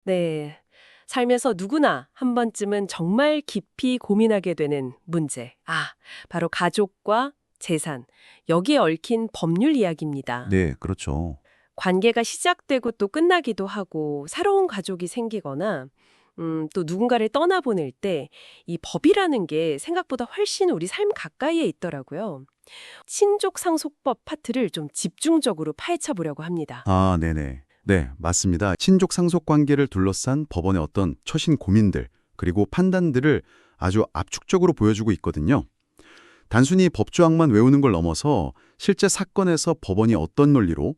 네. 살면서 누구나 한 번쯤은 정말 깊이 고민하게 되는 문제. 바로 가족과 재산. 여기에 얽힌 법률 이야기입니다. 네, 그렇죠. 관계가 시작되고 또 끝나기도 하고, 새로운 가족이 생기거나, 또 누군가를 떠나보낼 때, 이 법이라는 게 생각보다 훨씬 우리 삶 가까이에 있더라고요. 친족 상속법 파트를 좀 집중적으로 파헤쳐 보려고 합니다. 아, 네네. 네, 맞습니다. 친족 상속 관계를 둘러싼 법원의 어떤 처신 고민들, 그리고 판단들을 아주 압축적으로 보여주고 있거든요. 단순히 법조항만 외우는 걸 넘어서 실제 사건에서 법원이 어떤 논리로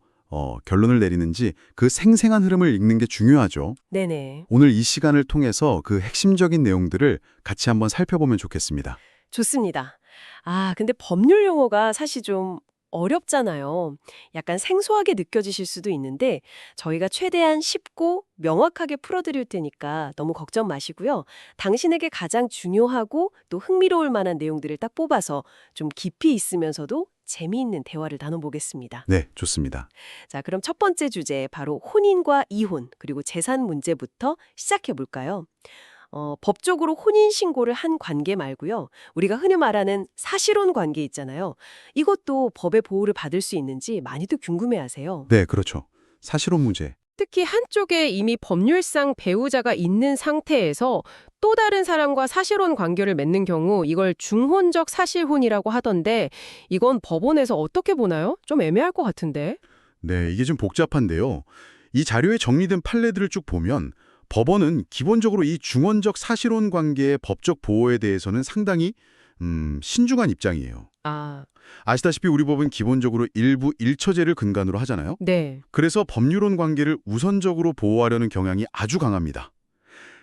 결론을 내리는지 그 생생한 흐름을 읽는 게 중요하죠. 네네. 오늘 이 시간을 통해서 그 핵심적인 내용들을 같이 한번 살펴보면 좋겠습니다. 좋습니다. 근데 법률 용어가 사실 좀 어렵잖아요. 약간 생소하게 느껴지실 수도 있는데 저희가 최대한 쉽고 명확하게 풀어드릴 테니까 너무 걱정 마시고요. 당신에게 가장 중요하고 또 흥미로울 만한 내용들을 딱 뽑아서 좀 깊이 있으면서도 재미있는 대화를 나눠보겠습니다. 네, 좋습니다. 자, 그럼 첫 번째 주제 바로 혼인과 이혼 그리고 재산 문제부터 시작해 볼까요? 법적으로 혼인신고를 한 관계 말고요. 우리가 흔히 말하는 사실혼 관계 있잖아요. 이것도 법의 보호를 받을 수 있는지 많이들 궁금해하세요. 네, 그렇죠. 사실혼 문제. 특히 한쪽에 이미 법률상 배우자가 있는 상태에서 또 다른 사람과 사실혼 관계를 맺는 경우 이걸 중혼적 사실혼이라고 하던데 이건 법원에서 어떻게 보나요? 좀 애매할 것 같은데. 네, 이게 좀 복잡한데요. 이 자료에 정리된 판례들을 쭉 보면 법원은 기본적으로 이 중원적 사실혼 관계의 법적 보호에 대해서는 상당히 신중한 입장이에요. 아, 아시다시피 우리 법은 기본적으로 일부 일처제를 근간으로 하잖아요. 네. 그래서 법률혼 관계를 우선적으로 보호하려는 경향이 아주 강합니다.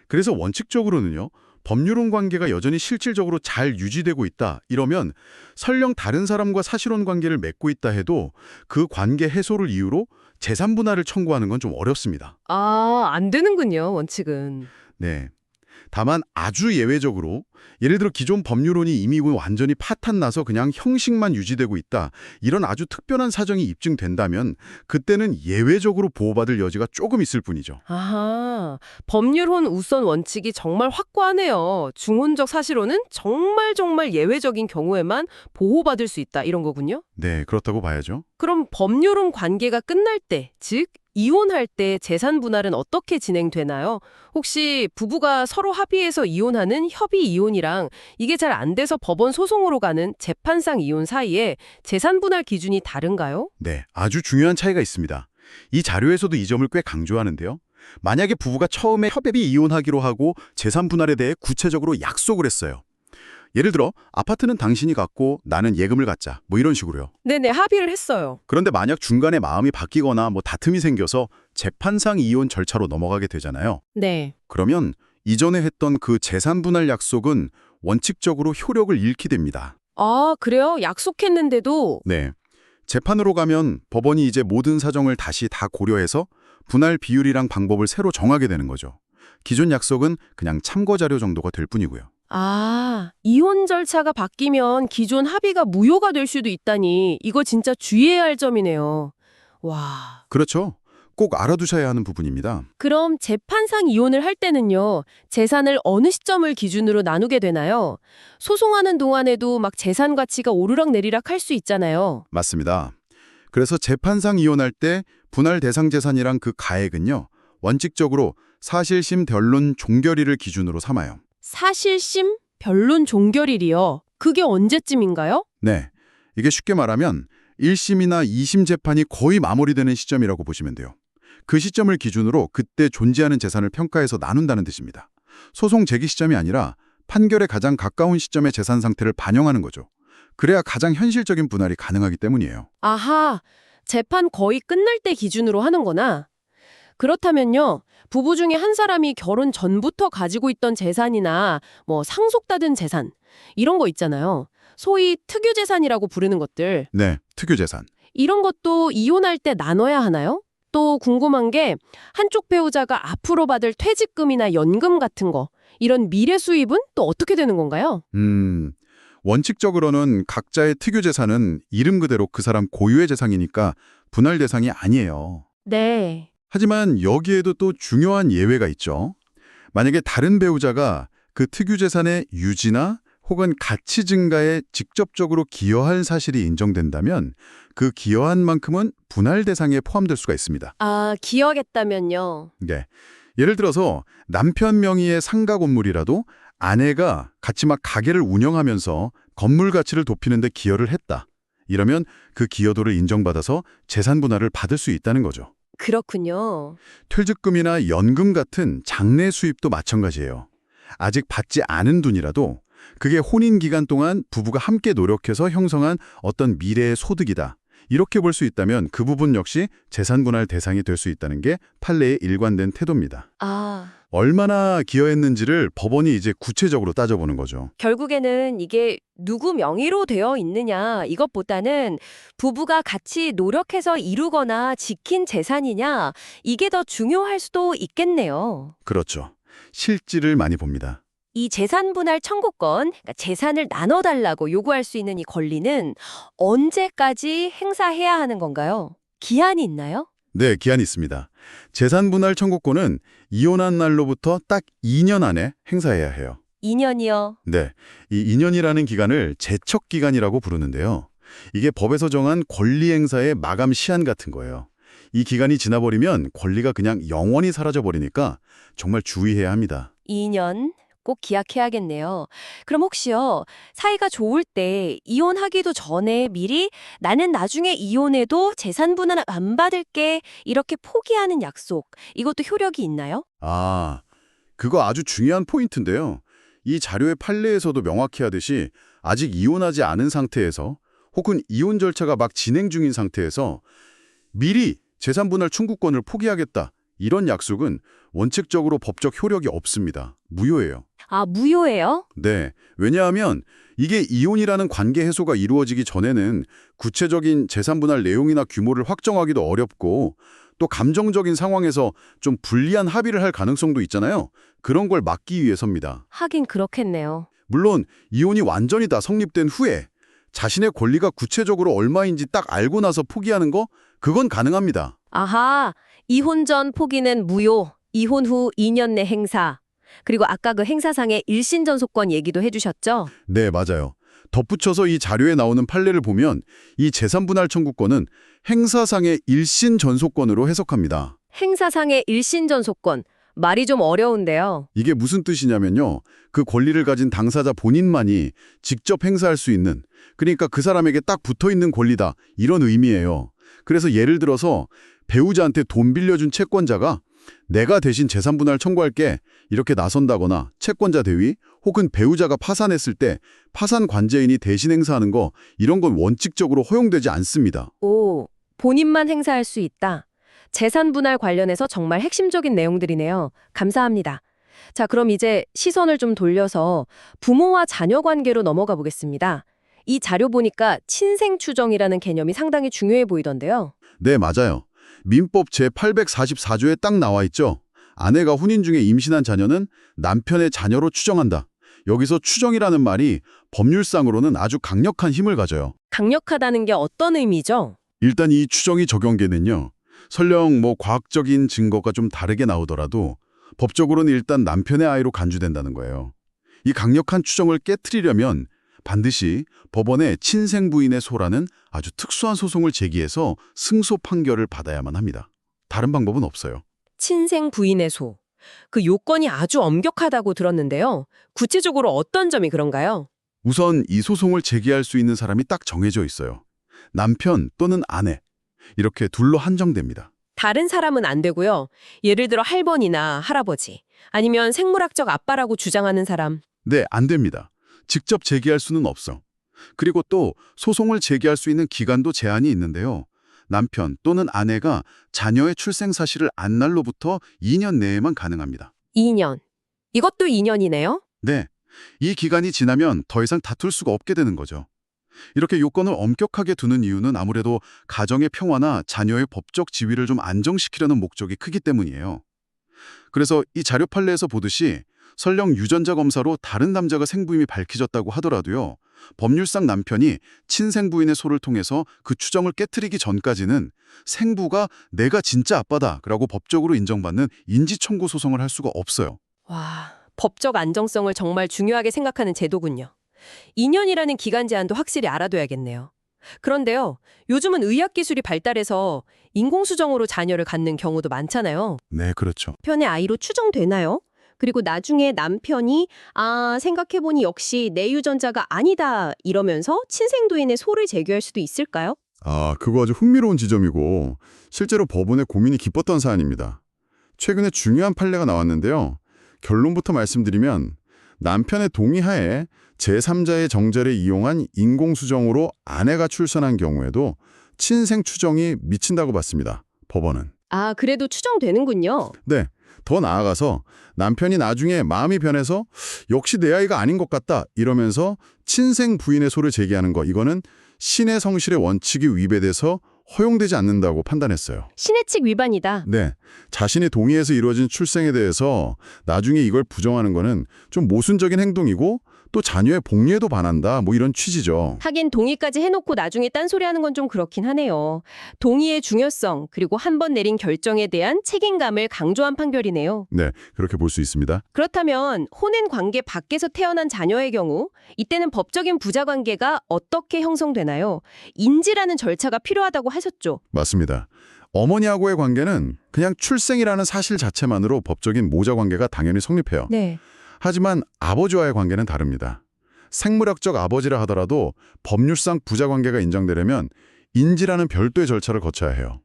그래서 원칙적으로는요. 법률혼 관계가 여전히 실질적으로 잘 유지되고 있다. 이러면 설령 다른 사람과 사실혼 관계를 맺고 있다 해도 그 관계 해소를 이유로 재산 분할을 청구하는 건 좀 어렵습니다. 안 되는군요, 원칙은. 네. 다만 아주 예외적으로 예를 들어 기존 법률혼이 이미 완전히 파탄나서 그냥 형식만 유지되고 있다. 이런 아주 특별한 사정이 입증된다면 그때는 예외적으로 보호받을 여지가 조금 있을 뿐이죠. 법률혼 우선 원칙이 정말 확고하네요. 중혼적 사실혼은 정말 예외적인 경우에만 보호받을 수 있다, 이런 거군요. 네, 그렇다고 봐야죠. 그럼 법률혼 관계가 끝날 때, 즉 이혼할 때 재산 분할은 어떻게 진행되나요? 혹시 부부가 서로 합의해서 이혼하는 협의 이혼이랑 이게 잘 안 돼서 법원 소송으로 가는 재판상 이혼 사이에 재산 분할 기준이 다른가요? 네, 아주 중요한 차이가 있습니다. 이 자료에서도 이 점을 꽤 강조하는데요. 만약에 부부가 처음에 협의비 이혼하기로 하고 재산 분할에 대해 구체적으로 약속을 했어요. 예를 들어 아파트는 당신이 갖고 나는 예금을 갖자 뭐 이런 식으로요. 네네, 합의를 했어요. 그런데 만약 중간에 마음이 바뀌거나 다툼이 생겨서 재판상 이혼 절차로 넘어가게 되잖아요. 네. 그러면 이전에 했던 그 재산 분할 약속은 원칙적으로 효력을 잃게 됩니다. 그래요? 약속했는데도. 네. 재판으로 가면 법원이 이제 모든 사정을 다시 다 고려해서 분할 비율이랑 방법을 새로 정하게 되는 거죠. 기존 약속은 그냥 참고 자료 정도가 될 뿐이고요. 이혼 절차가 바뀌면 기존 합의가 무효가 될 수도 있다니 이거 진짜 주의해야 할 점이네요. 와. 그렇죠. 꼭 알아두셔야 하는 부분입니다. 그럼 재판상 이혼을 할 때는요, 재산을 어느 시점을 기준으로 나누게 되나요? 소송하는 동안에도 막 재산 가치가 오르락내리락 할 수 있잖아요. 맞습니다. 그래서 재판상 이혼할 때 분할 대상 재산이랑 그 가액은요. 원칙적으로 사실심 변론 종결일을 기준으로 삼아요. 사실심, 변론 종결일이요. 그게 언제쯤인가요? 네. 이게 쉽게 말하면 1심이나 2심 재판이 거의 마무리되는 시점이라고 보시면 돼요. 그 시점을 기준으로 그때 존재하는 재산을 평가해서 나눈다는 뜻입니다. 소송 제기 시점이 아니라 판결에 가장 가까운 시점의 재산 상태를 반영하는 거죠. 그래야 가장 현실적인 분할이 가능하기 때문이에요. 재판 거의 끝날 때 기준으로 하는구나. 그렇다면요, 부부 중에 한 사람이 결혼 전부터 가지고 있던 재산이나 상속받은 재산, 이런 거 있잖아요. 소위 특유재산이라고 부르는 것들. 네, 특유재산. 이런 것도 이혼할 때 나눠야 하나요? 또 궁금한 게 한쪽 배우자가 앞으로 받을 퇴직금이나 연금 같은 거, 이런 미래 수입은 또 어떻게 되는 건가요? 원칙적으로는 각자의 특유재산은 이름 그대로 그 사람 고유의 재산이니까 분할 대상이 아니에요. 네. 하지만 여기에도 또 중요한 예외가 있죠. 만약에 다른 배우자가 그 특유 재산의 유지나 혹은 가치 증가에 직접적으로 기여할 사실이 인정된다면 그 기여한 만큼은 분할 대상에 포함될 수가 있습니다. 아, 기억했다면요. 네. 예를 들어서 남편 명의의 상가 건물이라도 아내가 같이 막 가게를 운영하면서 건물 가치를 높이는 데 기여를 했다. 이러면 그 기여도를 인정받아서 재산 분할을 받을 수 있다는 거죠. 그렇군요. 퇴직금이나 연금 같은 장래 수입도 마찬가지예요. 아직 받지 않은 돈이라도 그게 혼인 기간 동안 부부가 함께 노력해서 형성한 어떤 미래의 소득이다. 이렇게 볼 수 있다면 그 부분 역시 재산 분할 대상이 될 수 있다는 게 판례의 일관된 태도입니다. 아, 얼마나 기여했는지를 법원이 이제 구체적으로 따져보는 거죠. 결국에는 이게 누구 명의로 되어 있느냐 이것보다는 부부가 같이 노력해서 이루거나 지킨 재산이냐 이게 더 중요할 수도 있겠네요. 그렇죠. 실질을 많이 봅니다. 이 재산 분할 청구권, 그러니까 재산을 나눠달라고 요구할 수 있는 이 권리는 언제까지 행사해야 하는 건가요? 기한이 있나요? 네, 기한이 있습니다. 재산 분할 청구권은 이혼한 날로부터 딱 2년 안에 행사해야 해요. 2년이요. 네, 이 2년이라는 기간을 제척 기간이라고 부르는데요. 이게 법에서 정한 권리 행사의 마감 시한 같은 거예요. 이 기간이 지나버리면 권리가 그냥 영원히 사라져버리니까 정말 주의해야 합니다. 2년 꼭 기약해야겠네요. 그럼 혹시요, 사이가 좋을 때 이혼하기도 전에 미리 나는 나중에 이혼해도 재산 분할 안 받을게 이렇게 포기하는 약속, 이것도 효력이 있나요? 아, 그거 아주 중요한 포인트인데요. 이 자료의 판례에서도 명확히 하듯이 아직 이혼하지 않은 상태에서 혹은 이혼 절차가 막 진행 중인 상태에서 미리 재산 분할 청구권을 포기하겠다. 이런 약속은 원칙적으로 법적 효력이 없습니다. 무효예요. 아, 무효예요? 네, 왜냐하면 이게 이혼이라는 관계 해소가 이루어지기 전에는 구체적인 재산 분할 내용이나 규모를 확정하기도 어렵고 또 감정적인 상황에서 좀 불리한 합의를 할 가능성도 있잖아요. 그런 걸 막기 위해서입니다. 하긴 그렇겠네요. 물론 이혼이 완전히 다 성립된 후에 자신의 권리가 구체적으로 얼마인지 딱 알고 나서 포기하는 거 그건 가능합니다. 아하, 이혼 전 포기는 무효, 이혼 후 2년 내 행사. 그리고 아까 그 행사상의 일신전속권 얘기도 해주셨죠? 네, 맞아요. 덧붙여서 이 자료에 나오는 판례를 보면 이 재산 분할 청구권은 행사상의 일신 전속권으로 해석합니다. 행사상의 일신전속권. 말이 좀 어려운데요. 이게 무슨 뜻이냐면요. 그 권리를 가진 당사자 본인만이 직접 행사할 수 있는, 그러니까 그 사람에게 딱 붙어있는 권리다. 이런 의미예요. 그래서 예를 들어서 배우자한테 돈 빌려준 채권자가 내가 대신 재산 분할 청구할게 이렇게 나선다거나 채권자 대위 혹은 배우자가 파산했을 때 파산 관제인이 대신 행사하는 거 이런 건 원칙적으로 허용되지 않습니다. 오, 본인만 행사할 수 있다. 재산 분할 관련해서 정말 핵심적인 내용들이네요. 감사합니다. 자, 그럼 이제 시선을 좀 돌려서 부모와 자녀 관계로 넘어가 보겠습니다. 이 자료 보니까 친생 추정이라는 개념이 상당히 중요해 보이던데요. 네, 맞아요. 민법 제844조에 딱 나와 있죠. 아내가 혼인 중에 임신한 자녀는 남편의 자녀로 추정한다. 여기서 추정이라는 말이 법률상으로는 아주 강력한 힘을 가져요. 강력하다는 게 어떤 의미죠? 일단 이 추정이 적용되는요. 설령 과학적인 증거가 좀 다르게 나오더라도 법적으로는 일단 남편의 아이로 간주된다는 거예요. 이 강력한 추정을 깨트리려면 반드시 법원에 친생 부인의 소라는 아주 특수한 소송을 제기해서 승소 판결을 받아야만 합니다. 다른 방법은 없어요. 친생 부인의 소. 그 요건이 아주 엄격하다고 들었는데요. 구체적으로 어떤 점이 그런가요? 우선 이 소송을 제기할 수 있는 사람이 딱 정해져 있어요. 남편 또는 아내. 이렇게 둘로 한정됩니다. 다른 사람은 안 되고요. 예를 들어 할머니나 할아버지, 아니면 생물학적 아빠라고 주장하는 사람. 네, 안 됩니다. 직접 제기할 수는 없어. 그리고 또 소송을 제기할 수 있는 기간도 제한이 있는데요. 남편 또는 아내가 자녀의 출생 사실을 안 날로부터 2년 내에만 가능합니다. 2년. 이것도 2년이네요? 네, 이 기간이 지나면 더 이상 다툴 수가 없게 되는 거죠. 이렇게 요건을 엄격하게 두는 이유는 아무래도 가정의 평화나 자녀의 법적 지위를 좀 안정시키려는 목적이 크기 때문이에요. 그래서 이 자료 판례에서 보듯이 설령 유전자 검사로 다른 남자가 생부임이 밝혀졌다고 하더라도요. 법률상 남편이 친생 부인의 소를 통해서 그 추정을 깨트리기 전까지는 생부가 내가 진짜 아빠다라고 법적으로 인정받는 인지청구 소송을 할 수가 없어요. 와, 법적 안정성을 정말 중요하게 생각하는 제도군요. 2년이라는 기간 제한도 확실히 알아둬야겠네요. 그런데요, 요즘은 의학기술이 발달해서 인공수정으로 자녀를 갖는 경우도 많잖아요. 네, 그렇죠. 남편의 아이로 추정되나요? 그리고 나중에 남편이 생각해보니 역시 내 유전자가 아니다 이러면서 친생부인의 소를 제기할 수도 있을까요? 그거 아주 흥미로운 지점이고 실제로 법원의 고민이 깊었던 사안입니다. 최근에 중요한 판례가 나왔는데요. 결론부터 말씀드리면 남편의 동의하에 제3자의 정자를 이용한 인공수정으로 아내가 출산한 경우에도 친생 추정이 미친다고 봤습니다. 법원은. 그래도 추정되는군요. 네. 더 나아가서 남편이 나중에 마음이 변해서 역시 내 아이가 아닌 것 같다 이러면서 친생 부인의 소를 제기하는 거 이거는 신의 성실의 원칙이 위배돼서 허용되지 않는다고 판단했어요. 신의 칙 위반이다. 네. 자신이 동의해서 이루어진 출생에 대해서 나중에 이걸 부정하는 거는 좀 모순적인 행동이고 또 자녀의 복리에도 반한다 뭐 이런 취지죠. 하긴 동의까지 해놓고 나중에 딴소리하는 건 좀 그렇긴 하네요. 동의의 중요성 그리고 한 번 내린 결정에 대한 책임감을 강조한 판결이네요. 네. 그렇게 볼 수 있습니다. 그렇다면 혼인 관계 밖에서 태어난 자녀의 경우 이때는 법적인 부자 관계가 어떻게 형성되나요? 인지라는 절차가 필요하다고 하셨죠. 맞습니다. 어머니하고의 관계는 그냥 출생이라는 사실 자체만으로 법적인 모자 관계가 당연히 성립해요. 네. 하지만 아버지와의 관계는 다릅니다. 생물학적 아버지라 하더라도 법률상 부자 관계가 인정되려면 인지라는 별도의 절차를 거쳐야 해요.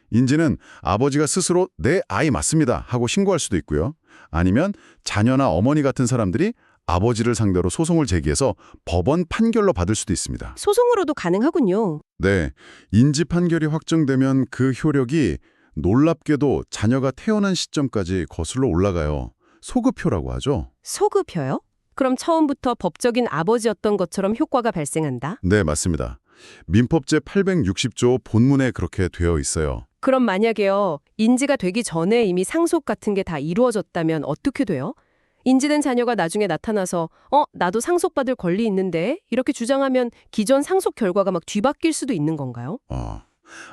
인지는 아버지가 스스로 내 아이 맞습니다 하고 신고할 수도 있고요. 아니면 자녀나 어머니 같은 사람들이 아버지를 상대로 소송을 제기해서 법원 판결로 받을 수도 있습니다. 소송으로도 가능하군요. 네, 인지 판결이 확정되면 그 효력이 놀랍게도 자녀가 태어난 시점까지 거슬러 올라가요. 소급효라고 하죠. 소급혀요? 그럼 처음부터 법적인 아버지였던 것처럼 효과가 발생한다? 네, 맞습니다. 민법 제860조 본문에 그렇게 되어 있어요. 그럼 만약에요, 인지가 되기 전에 이미 상속 같은 게 다 이루어졌다면 어떻게 돼요? 인지된 자녀가 나중에 나타나서 나도 상속받을 권리 있는데 이렇게 주장하면 기존 상속 결과가 막 뒤바뀔 수도 있는 건가요?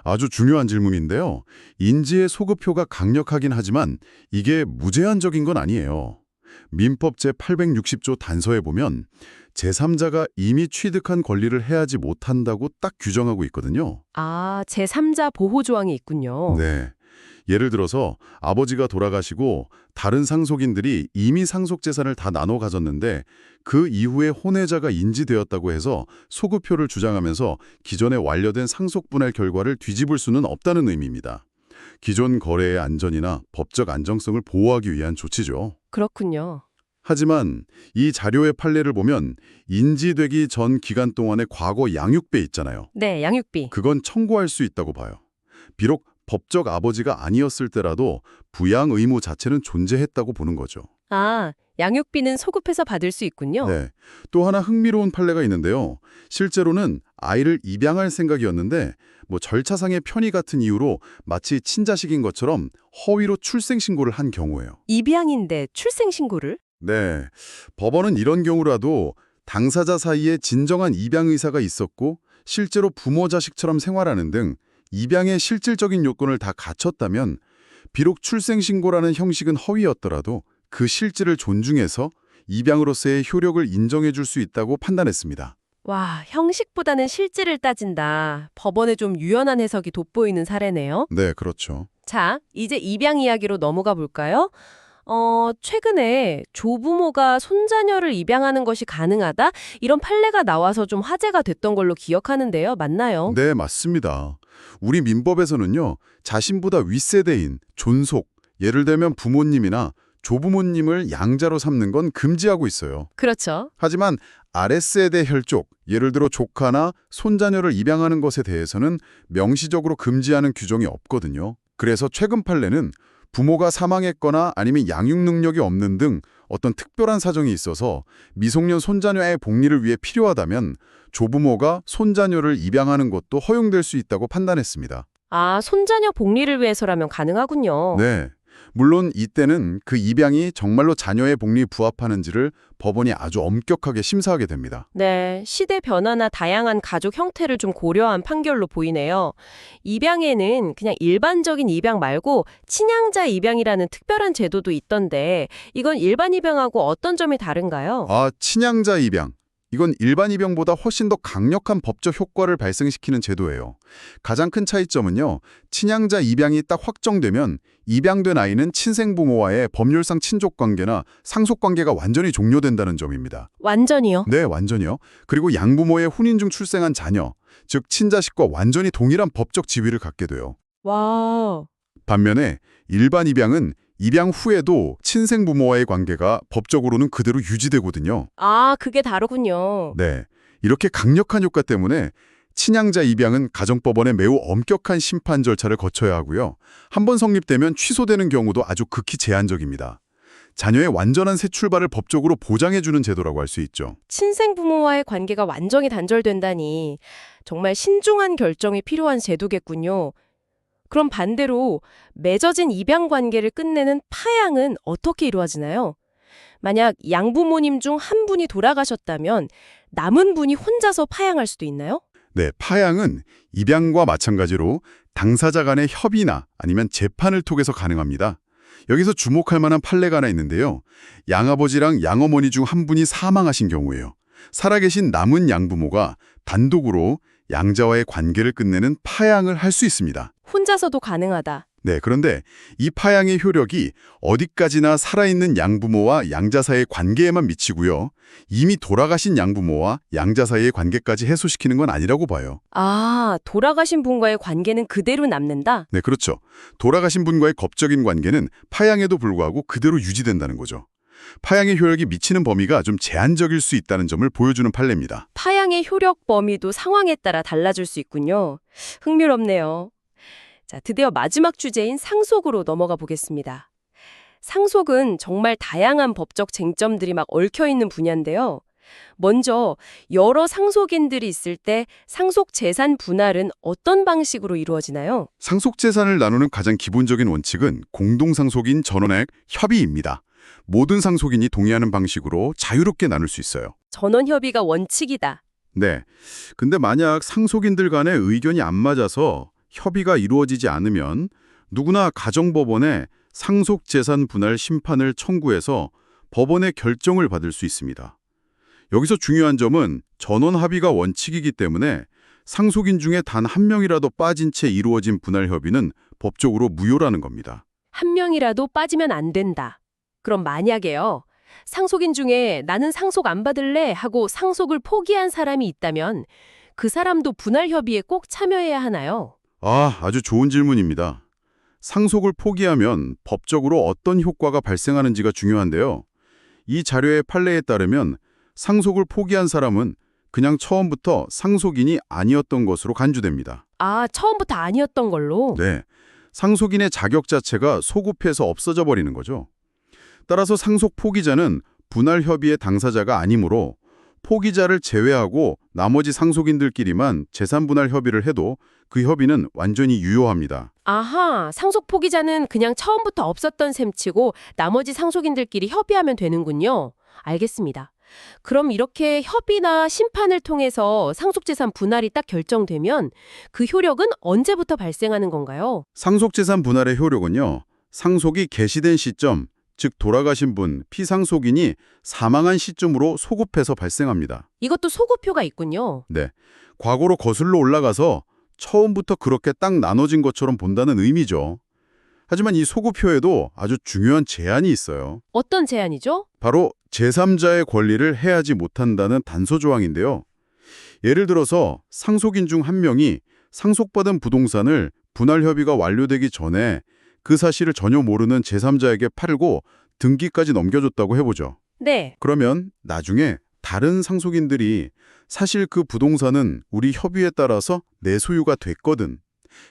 아주 중요한 질문인데요. 인지의 소급효가 강력하긴 하지만 이게 무제한적인 건 아니에요. 민법 제860조 단서에 보면 제3자가 이미 취득한 권리를 해하지 못한다고 딱 규정하고 있거든요. 제3자 보호 조항이 있군요. 네. 예를 들어서 아버지가 돌아가시고 다른 상속인들이 이미 상속 재산을 다 나눠 가졌는데 그 이후에 혼외자가 인지되었다고 해서 소급효를 주장하면서 기존에 완료된 상속 분할 결과를 뒤집을 수는 없다는 의미입니다. 기존 거래의 안전이나 법적 안정성을 보호하기 위한 조치죠. 그렇군요. 하지만 이 자료의 판례를 보면 인지되기 전 기간 동안의 과거 양육배 있잖아요. 네, 양육비. 그건 청구할 수 있다고 봐요. 비록 법적 아버지가 아니었을 때라도 부양 의무 자체는 존재했다고 보는 거죠. 양육비는 소급해서 받을 수 있군요. 네. 또 하나 흥미로운 판례가 있는데요. 실제로는 아이를 입양할 생각이었는데 절차상의 편의 같은 이유로 마치 친자식인 것처럼 허위로 출생 신고를 한 경우예요. 입양인데 출생 신고를? 네. 법원은 이런 경우라도 당사자 사이에 진정한 입양 의사가 있었고 실제로 부모 자식처럼 생활하는 등 입양의 실질적인 요건을 다 갖췄다면 비록 출생신고라는 형식은 허위였더라도 그 실질을 존중해서 입양으로서의 효력을 인정해 줄 수 있다고 판단했습니다. 와, 형식보다는 실질을 따진다. 법원의 좀 유연한 해석이 돋보이는 사례네요. 네, 그렇죠. 자, 이제 입양 이야기로 넘어가 볼까요? 최근에 조부모가 손자녀를 입양하는 것이 가능하다? 이런 판례가 나와서 좀 화제가 됐던 걸로 기억하는데요. 맞나요? 네, 맞습니다. 우리 민법에서는요, 자신보다 윗세대인, 존속, 예를 들면 부모님이나 조부모님을 양자로 삼는 건 금지하고 있어요. 그렇죠. 하지만 아랫세대 혈족, 예를 들어 조카나 손자녀를 입양하는 것에 대해서는 명시적으로 금지하는 규정이 없거든요. 그래서 최근 판례는 부모가 사망했거나 아니면 양육 능력이 없는 등 어떤 특별한 사정이 있어서 미성년 손자녀의 복리를 위해 필요하다면 조부모가 손자녀를 입양하는 것도 허용될 수 있다고 판단했습니다. 손자녀 복리를 위해서라면 가능하군요. 네. 물론 이때는 그 입양이 정말로 자녀의 복리에 부합하는지를 법원이 아주 엄격하게 심사하게 됩니다. 네, 시대 변화나 다양한 가족 형태를 좀 고려한 판결로 보이네요. 입양에는 그냥 일반적인 입양 말고 친양자 입양이라는 특별한 제도도 있던데 이건 일반 입양하고 어떤 점이 다른가요? 아, 친양자 입양. 이건 일반 입양보다 훨씬 더 강력한 법적 효과를 발생시키는 제도예요. 가장 큰 차이점은요. 친양자 입양이 딱 확정되면 입양된 아이는 친생부모와의 법률상 친족관계나 상속관계가 완전히 종료된다는 점입니다. 완전히요? 네, 완전히요. 그리고 양부모의 혼인 중 출생한 자녀, 즉 친자식과 완전히 동일한 법적 지위를 갖게 돼요. 와, 반면에 일반 입양은 입양 후에도 친생부모와의 관계가 법적으로는 그대로 유지되거든요. 아, 그게 다르군요. 네, 이렇게 강력한 효과 때문에 친양자 입양은 가정법원에 매우 엄격한 심판 절차를 거쳐야 하고요. 한 번 성립되면 취소되는 경우도 아주 극히 제한적입니다. 자녀의 완전한 새 출발을 법적으로 보장해주는 제도라고 할 수 있죠. 친생 부모와의 관계가 완전히 단절된다니 정말 신중한 결정이 필요한 제도겠군요. 그럼 반대로 맺어진 입양 관계를 끝내는 파양은 어떻게 이루어지나요? 만약 양부모님 중 한 분이 돌아가셨다면 남은 분이 혼자서 파양할 수도 있나요? 네, 파양은 입양과 마찬가지로 당사자 간의 협의나 아니면 재판을 통해서 가능합니다. 여기서 주목할 만한 판례가 하나 있는데요. 양아버지랑 양어머니 중 한 분이 사망하신 경우예요. 살아계신 남은 양부모가 단독으로 양자와의 관계를 끝내는 파양을 할 수 있습니다. 혼자서도 가능하다. 네, 그런데 이 파양의 효력이 어디까지나 살아있는 양부모와 양자 사이의 관계에만 미치고요. 이미 돌아가신 양부모와 양자 사이의 관계까지 해소시키는 건 아니라고 봐요. 아, 돌아가신 분과의 관계는 그대로 남는다? 네, 그렇죠. 돌아가신 분과의 법적인 관계는 파양에도 불구하고 그대로 유지된다는 거죠. 파양의 효력이 미치는 범위가 좀 제한적일 수 있다는 점을 보여주는 판례입니다. 파양의 효력 범위도 상황에 따라 달라질 수 있군요. 흥미롭네요. 자, 드디어 마지막 주제인 상속으로 넘어가 보겠습니다. 상속은 정말 다양한 법적 쟁점들이 막 얽혀있는 분야인데요. 먼저 여러 상속인들이 있을 때 상속 재산 분할은 어떤 방식으로 이루어지나요? 상속 재산을 나누는 가장 기본적인 원칙은 공동상속인 전원액 협의입니다. 모든 상속인이 동의하는 방식으로 자유롭게 나눌 수 있어요. 전원 협의가 원칙이다. 네. 근데 만약 상속인들 간의 의견이 안 맞아서 협의가 이루어지지 않으면 누구나 가정법원에 상속재산 분할 심판을 청구해서 법원의 결정을 받을 수 있습니다. 여기서 중요한 점은 전원 합의가 원칙이기 때문에 상속인 중에 단 한 명이라도 빠진 채 이루어진 분할 협의는 법적으로 무효라는 겁니다. 한 명이라도 빠지면 안 된다. 그럼 만약에요. 상속인 중에 나는 상속 안 받을래 하고 상속을 포기한 사람이 있다면 그 사람도 분할 협의에 꼭 참여해야 하나요? 아주 좋은 질문입니다. 상속을 포기하면 법적으로 어떤 효과가 발생하는지가 중요한데요. 이 자료의 판례에 따르면 상속을 포기한 사람은 그냥 처음부터 상속인이 아니었던 것으로 간주됩니다. 아, 처음부터 아니었던 걸로? 네, 상속인의 자격 자체가 소급해서 없어져 버리는 거죠. 따라서 상속 포기자는 분할 협의의 당사자가 아니므로 포기자를 제외하고 나머지 상속인들끼리만 재산 분할 협의를 해도 그 협의는 완전히 유효합니다. 아하, 상속 포기자는 그냥 처음부터 없었던 셈치고 나머지 상속인들끼리 협의하면 되는군요. 알겠습니다. 그럼 이렇게 협의나 심판을 통해서 상속재산 분할이 딱 결정되면 그 효력은 언제부터 발생하는 건가요? 상속재산 분할의 효력은요. 상속이 개시된 시점, 즉 돌아가신 분, 피상속인이 사망한 시점으로 소급해서 발생합니다. 이것도 소급효가 있군요. 네, 과거로 거슬러 올라가서 처음부터 그렇게 딱 나눠진 것처럼 본다는 의미죠. 하지만 이 소급효에도 아주 중요한 제한이 있어요. 어떤 제한이죠? 바로 제3자의 권리를 해하지 못한다는 단서 조항인데요. 예를 들어서 상속인 중 한 명이 상속받은 부동산을 분할 협의가 완료되기 전에 그 사실을 전혀 모르는 제3자에게 팔고 등기까지 넘겨줬다고 해보죠. 네. 그러면 나중에 다른 상속인들이 사실 그 부동산은 우리 협의에 따라서 내 소유가 됐거든.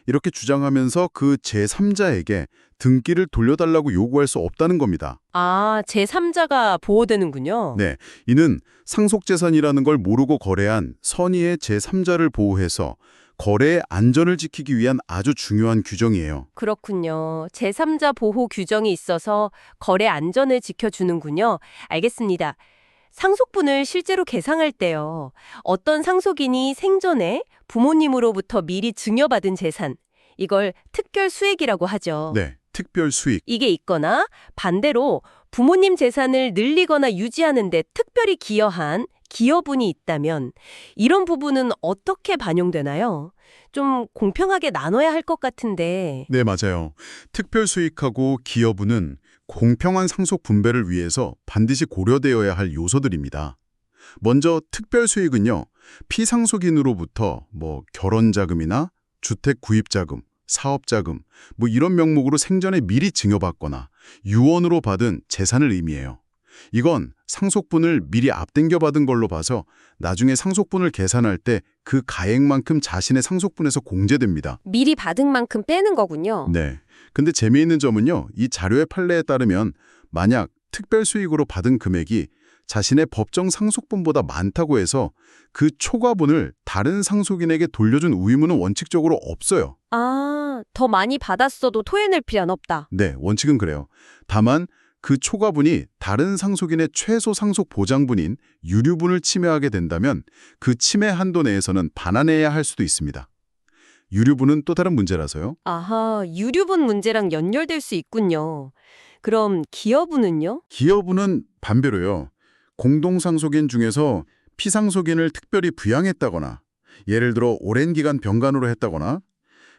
이렇게 주장하면서 그 제3자에게 등기를 돌려달라고 요구할 수 없다는 겁니다. 아, 제3자가 보호되는군요. 네, 이는 상속재산이라는 걸 모르고 거래한 선의의 제3자를 보호해서 거래의 안전을 지키기 위한 아주 중요한 규정이에요. 그렇군요. 제3자 보호 규정이 있어서 거래 안전을 지켜주는군요. 알겠습니다. 상속분을 실제로 계상할 때요. 어떤 상속인이 생전에 부모님으로부터 미리 증여받은 재산, 이걸 특별 수익이라고 하죠. 네, 특별 수익. 이게 있거나 반대로 부모님 재산을 늘리거나 유지하는 데 특별히 기여한 기여분이 있다면 이런 부분은 어떻게 반영되나요? 좀 공평하게 나눠야 할 것 같은데. 네, 맞아요. 특별 수익하고 기여분은 공평한 상속 분배를 위해서 반드시 고려되어야 할 요소들입니다. 먼저 특별 수익은요. 피상속인으로부터 결혼 자금이나 주택 구입 자금, 사업 자금 이런 명목으로 생전에 미리 증여받거나 유언으로 받은 재산을 의미해요. 이건 상속분을 미리 앞당겨 받은 걸로 봐서 나중에 상속분을 계산할 때 그 가액만큼 자신의 상속분에서 공제됩니다. 미리 받은 만큼 빼는 거군요. 네. 근데 재미있는 점은요. 이 자료의 판례에 따르면 만약 특별 수익으로 받은 금액이 자신의 법정 상속분보다 많다고 해서 그 초과분을 다른 상속인에게 돌려준 의무는 원칙적으로 없어요. 아, 더 많이 받았어도 토해낼 필요는 없다. 네, 원칙은 그래요. 다만 그 초과분이 다른 상속인의 최소 상속 보장분인 유류분을 침해하게 된다면 그 침해 한도 내에서는 반환해야 할 수도 있습니다. 유류분은 또 다른 문제라서요. 아하, 유류분 문제랑 연결될 수 있군요. 그럼 기여분은요? 기여분은 반대로요. 공동상속인 중에서 피상속인을 특별히 부양했다거나 예를 들어 오랜 기간 병간호를 했다거나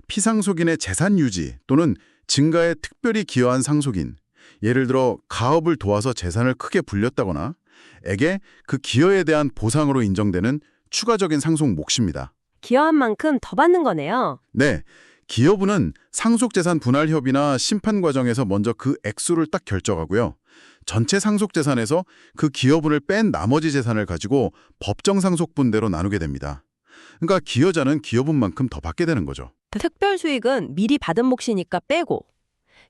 피상속인의 재산 유지 또는 증가에 특별히 기여한 상속인 예를 들어 가업을 도와서 재산을 크게 불렸다거나 에게 그 기여에 대한 보상으로 인정되는 추가적인 상속 몫입니다. 기여한 만큼 더 받는 거네요. 네, 기여분은 상속재산 분할 협의나 심판 과정에서 먼저 그 액수를 딱 결정하고요. 전체 상속재산에서 그 기여분을 뺀 나머지 재산을 가지고 법정 상속분대로 나누게 됩니다. 그러니까 기여자는 기여분만큼 더 받게 되는 거죠. 특별 수익은 미리 받은 몫이니까 빼고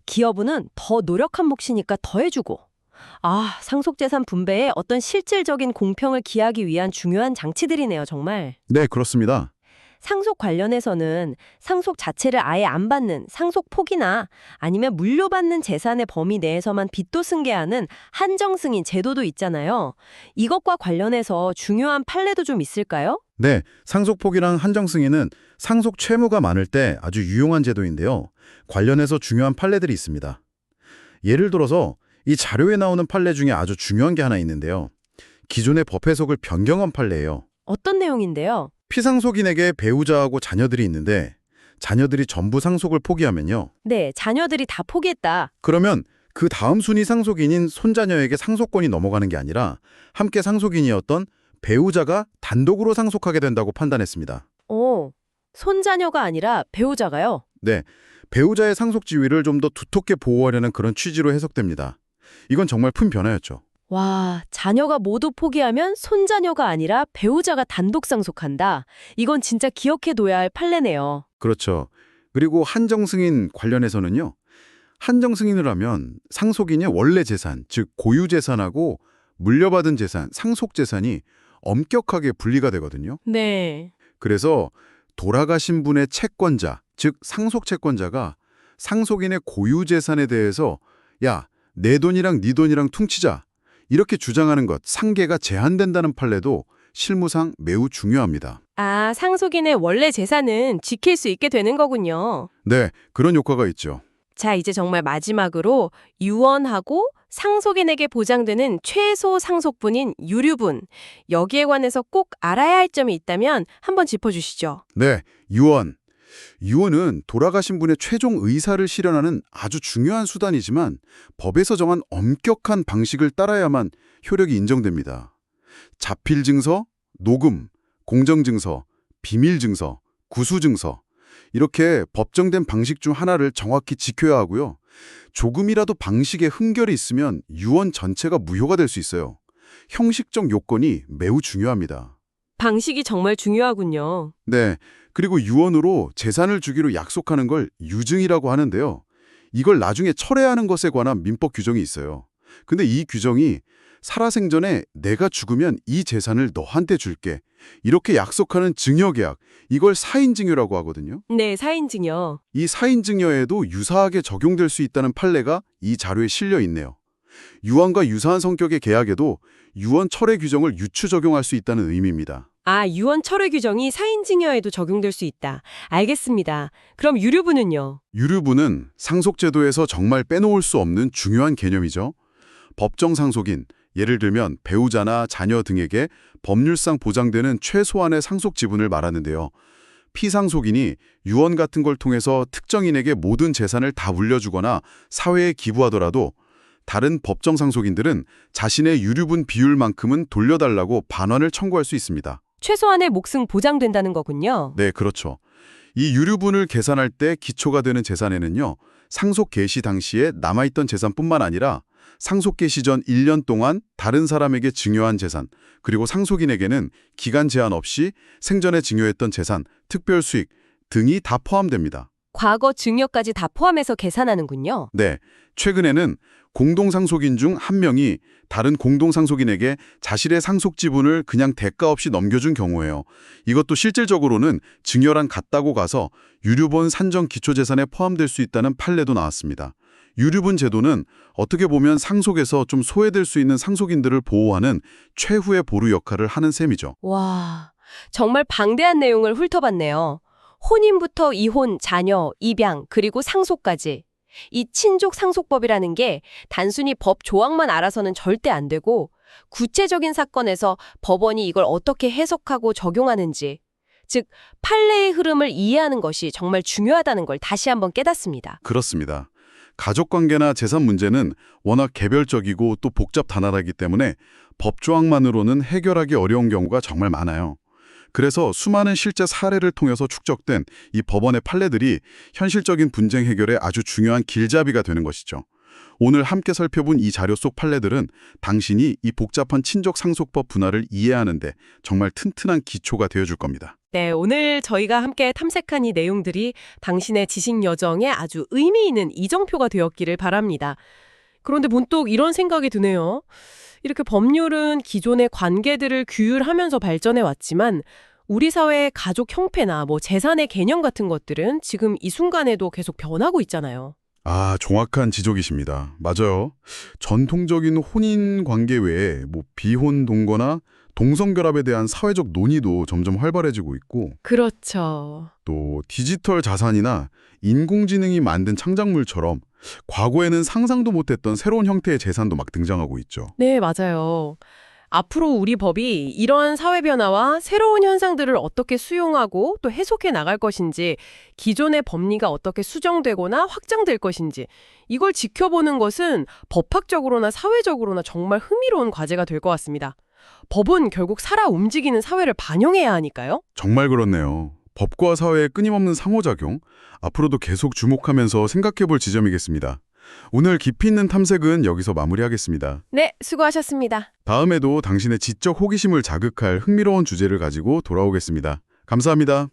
기여분은 더 노력한 몫이니까 더해주고. 아, 상속재산 분배에 어떤 실질적인 공평을 기하기 위한 중요한 장치들이네요, 정말. 네, 그렇습니다. 상속 관련해서는 상속 자체를 아예 안 받는 상속 포기나 아니면 물려받는 재산의 범위 내에서만 빚도 승계하는 한정 승인 제도도 있잖아요. 이것과 관련해서 중요한 판례도 좀 있을까요? 네, 상속폭이랑 한정승인은 상속 채무가 많을 때 아주 유용한 제도인데요. 관련해서 중요한 판례들이 있습니다. 예를 들어서 이 자료에 나오는 판례 중에 아주 중요한 게 하나 있는데요. 기존의 법 해석을 변경한 판례예요. 어떤 내용인데요? 피상속인에게 배우자하고 자녀들이 있는데 자녀들이 전부 상속을 포기하면요. 네, 자녀들이 다 포기했다. 그러면 그 다음 순위 상속인인 손자녀에게 상속권이 넘어가는 게 아니라 함께 상속인이었던 배우자가 단독으로 상속하게 된다고 판단했습니다. 손자녀가 아니라 배우자가요? 네, 배우자의 상속 지위를 좀 더 두텁게 보호하려는 그런 취지로 해석됩니다. 이건 정말 큰 변화였죠. 와, 자녀가 모두 포기하면 손자녀가 아니라 배우자가 단독 상속한다. 이건 진짜 기억해둬야 할 판례네요. 그렇죠. 그리고 한정승인 관련해서는요. 한정승인을 하면 상속인의 원래 재산, 즉 고유재산하고 물려받은 재산, 상속재산이 엄격하게 분리가 되거든요. 네. 그래서 돌아가신 분의 채권자, 즉 상속채권자가 상속인의 고유재산에 대해서 야, 내 돈이랑 네 돈이랑 퉁치자 이렇게 주장하는 것, 상계가 제한된다는 판례도 실무상 매우 중요합니다. 아, 상속인의 원래 재산은 지킬 수 있게 되는 거군요. 네, 그런 효과가 있죠. 자, 이제 정말 마지막으로 유언하고 상속인에게 보장되는 최소 상속분인 유류분. 여기에 관해서 꼭 알아야 할 점이 있다면 한번 짚어주시죠. 네, 유언. 유언은 돌아가신 분의 최종 의사를 실현하는 아주 중요한 수단이지만 법에서 정한 엄격한 방식을 따라야만 효력이 인정됩니다. 자필증서, 녹음, 공정증서, 비밀증서, 구수증서 이렇게 법정된 방식 중 하나를 정확히 지켜야 하고요. 조금이라도 방식에 흠결이 있으면 유언 전체가 무효가 될 수 있어요. 형식적 요건이 매우 중요합니다. 방식이 정말 중요하군요. 네, 그리고 유언으로 재산을 주기로 약속하는 걸 유증이라고 하는데요. 이걸 나중에 철회하는 것에 관한 민법 규정이 있어요. 근데 이 규정이 살아생전에 내가 죽으면 이 재산을 너한테 줄게 이렇게 약속하는 증여계약, 이걸 사인증여라고 하거든요. 네, 사인증여. 이 사인증여에도 유사하게 적용될 수 있다는 판례가 이 자료에 실려 있네요. 유언과 유사한 성격의 계약에도 유언 철회 규정을 유추 적용할 수 있다는 의미입니다. 아, 유언 철회 규정이 사인증여에도 적용될 수 있다. 알겠습니다. 그럼 유류분은요? 유류분은 상속제도에서 정말 빼놓을 수 없는 중요한 개념이죠. 법정 상속인, 예를 들면 배우자나 자녀 등에게 법률상 보장되는 최소한의 상속 지분을 말하는데요. 피상속인이 유언 같은 걸 통해서 특정인에게 모든 재산을 다 물려주거나 사회에 기부하더라도 다른 법정 상속인들은 자신의 유류분 비율만큼은 돌려달라고 반환을 청구할 수 있습니다. 최소한의 몫은 보장된다는 거군요. 네, 그렇죠. 이 유류분을 계산할 때 기초가 되는 재산에는요, 상속 개시 당시에 남아있던 재산뿐만 아니라 상속 개시 전 1년 동안 다른 사람에게 증여한 재산, 그리고 상속인에게는 기간 제한 없이 생전에 증여했던 재산, 특별 수익 등이 다 포함됩니다. 과거 증여까지 다 포함해서 계산하는군요. 네, 최근에는 공동상속인 중 한 명이 다른 공동상속인에게 자신의 상속 지분을 그냥 대가 없이 넘겨준 경우예요. 이것도 실질적으로는 증여랑 같다고 가서 유류분 산정 기초재산에 포함될 수 있다는 판례도 나왔습니다. 유류분 제도는 어떻게 보면 상속에서 좀 소외될 수 있는 상속인들을 보호하는 최후의 보루 역할을 하는 셈이죠. 와, 정말 방대한 내용을 훑어봤네요. 혼인부터 이혼, 자녀, 입양, 그리고 상속까지. 이 친족 상속법이라는 게 단순히 법 조항만 알아서는 절대 안 되고 구체적인 사건에서 법원이 이걸 어떻게 해석하고 적용하는지, 즉 판례의 흐름을 이해하는 것이 정말 중요하다는 걸 다시 한번 깨닫습니다. 그렇습니다. 가족관계나 재산 문제는 워낙 개별적이고 또 복잡 다단하기 때문에 법조항만으로는 해결하기 어려운 경우가 정말 많아요. 그래서 수많은 실제 사례를 통해서 축적된 이 법원의 판례들이 현실적인 분쟁 해결에 아주 중요한 길잡이가 되는 것이죠. 오늘 함께 살펴본 이 자료 속 판례들은 당신이 이 복잡한 친족 상속법 분할을 이해하는 데 정말 튼튼한 기초가 되어줄 겁니다. 네, 오늘 저희가 함께 탐색한 이 내용들이 당신의 지식 여정에 아주 의미 있는 이정표가 되었기를 바랍니다. 그런데 문득 이런 생각이 드네요. 이렇게 법률은 기존의 관계들을 규율하면서 발전해 왔지만 우리 사회의 가족 형태나 재산의 개념 같은 것들은 지금 이 순간에도 계속 변하고 있잖아요. 아, 정확한 지적이십니다. 맞아요. 전통적인 혼인 관계 외에 비혼 동거나 동성결합에 대한 사회적 논의도 점점 활발해지고 있고, 그렇죠. 또 디지털 자산이나 인공지능이 만든 창작물처럼 과거에는 상상도 못했던 새로운 형태의 재산도 막 등장하고 있죠. 네, 맞아요. 앞으로 우리 법이 이러한 사회 변화와 새로운 현상들을 어떻게 수용하고 또 해석해 나갈 것인지, 기존의 법리가 어떻게 수정되거나 확장될 것인지, 이걸 지켜보는 것은 법학적으로나 사회적으로나 정말 흥미로운 과제가 될 것 같습니다. 법은 결국 살아 움직이는 사회를 반영해야 하니까요. 정말 그렇네요. 법과 사회의 끊임없는 상호작용, 앞으로도 계속 주목하면서 생각해볼 지점이겠습니다. 오늘 깊이 있는 탐색은 여기서 마무리하겠습니다. 네, 수고하셨습니다. 다음에도 당신의 지적 호기심을 자극할 흥미로운 주제를 가지고 돌아오겠습니다. 감사합니다.